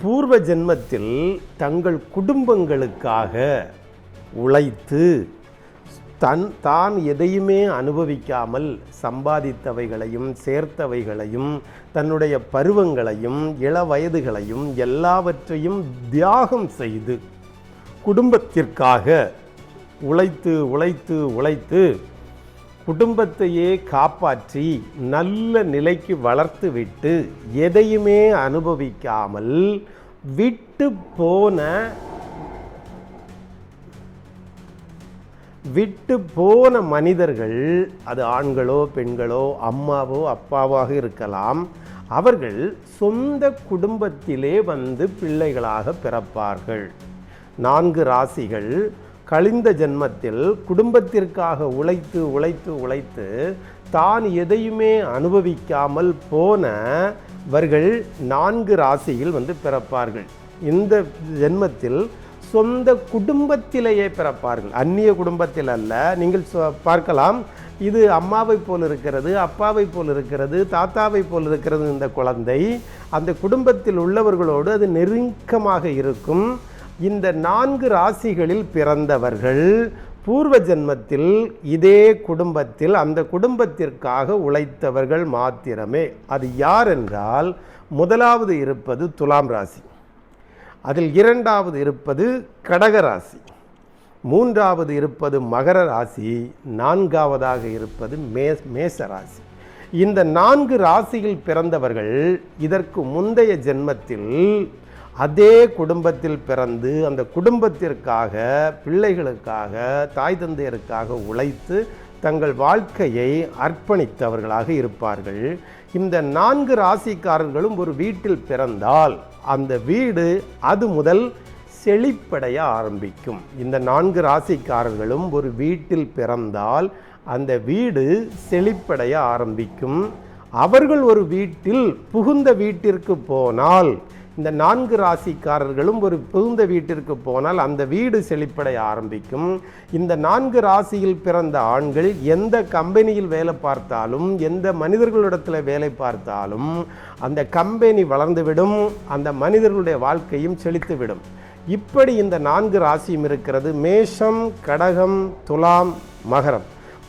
பூர்வ ஜென்மத்தில் தங்கள் குடும்பங்களுக்காக உழைத்து தான் எதையுமே அனுபவிக்காமல் சம்பாதித்தவைகளையும் சேர்த்தவைகளையும் தன்னுடைய பருவங்களையும் இள வயதுகளையும் எல்லாவற்றையும் தியாகம் செய்து குடும்பத்திற்காக உழைத்து உழைத்து உழைத்து குடும்பத்தையே காப்பாற்றி நல்ல நிலைக்கு வளர்த்துவிட்டு எதையுமே அனுபவிக்காமல் விட்டு போன மனிதர்கள், அது ஆண்களோ பெண்களோ அம்மாவோ அப்பாவாக இருக்கலாம், அவர்கள் சொந்த குடும்பத்திலே வந்து பிள்ளைகளாக பிறப்பார்கள். 4 ராசிகள் கழிந்த ஜென்மத்தில் குடும்பத்திற்காக உழைத்து உழைத்து உழைத்து தான் எதையுமே அனுபவிக்காமல் போனவர்கள் 4 ராசியில் வந்து பிறப்பார்கள். இந்த ஜென்மத்தில் சொந்த குடும்பத்திலேயே பிறப்பார்கள், அந்நிய குடும்பத்தில் அல்ல. நீங்கள் பார்க்கலாம், இது அம்மாவை போல் இருக்கிறது, அப்பாவை போல் இருக்கிறது, தாத்தாவை போல் இருக்கிறது. இந்த குழந்தை அந்த குடும்பத்தில் உள்ளவர்களோடு அது நெருக்கமாக இருக்கும். இந்த 4 ராசிகளில் பிறந்தவர்கள் பூர்வ ஜென்மத்தில் இதே குடும்பத்தில் அந்த குடும்பத்திற்காக உழைத்தவர்கள் மாத்திரமே. அது யார் என்றால், முதலாவது இருப்பது துலாம் ராசி, அதில் 2வது இருப்பது கடக ராசி, 3வது இருப்பது மகர ராசி, 4வதாக இருப்பது மேச ராசி. இந்த 4 ராசியில் பிறந்தவர்கள் இதற்கு முந்தைய ஜென்மத்தில் அதே குடும்பத்தில் பிறந்து அந்த குடும்பத்திற்காக, பிள்ளைகளுக்காக, தாய் தந்தையருக்காக உழைத்து தங்கள் வாழ்க்கையை அர்ப்பணித்தவர்களாக இருப்பார்கள். இந்த 4 ராசிக்காரர்களும் ஒரு வீட்டில் பிறந்தால் அந்த வீடு அது முதல் செழிப்படைய ஆரம்பிக்கும். இந்த 4 ராசிக்காரர்களும் ஒரு வீட்டில் பிறந்தால் அந்த வீடு செழிப்படைய ஆரம்பிக்கும். அவர்கள் ஒரு வீட்டில் புகுந்த வீட்டிற்கு போனால், இந்த 4 ராசிக்காரர்களும் ஒரு புகுந்த வீட்டிற்கு போனால் அந்த வீடு செழிப்படைய ஆரம்பிக்கும். இந்த 4 ராசியில் பிறந்த ஆண்கள் எந்த கம்பெனியில் வேலை பார்த்தாலும், எந்த மனிதர்களிடத்தில் வேலை பார்த்தாலும் அந்த கம்பெனி வளர்ந்துவிடும், அந்த மனிதர்களுடைய வாழ்க்கையும் செழித்துவிடும். இப்படி இந்த 4 ராசியும் இருக்கிறது. மேஷம், கடகம், துலாம், மகரம்.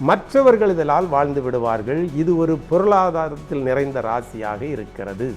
மற்றவர்கள் இதனால் வாழ்ந்து விடுவார்கள். இது ஒரு பொருளாதாரத்தில் நிறைந்த ராசியாக இருக்கிறது.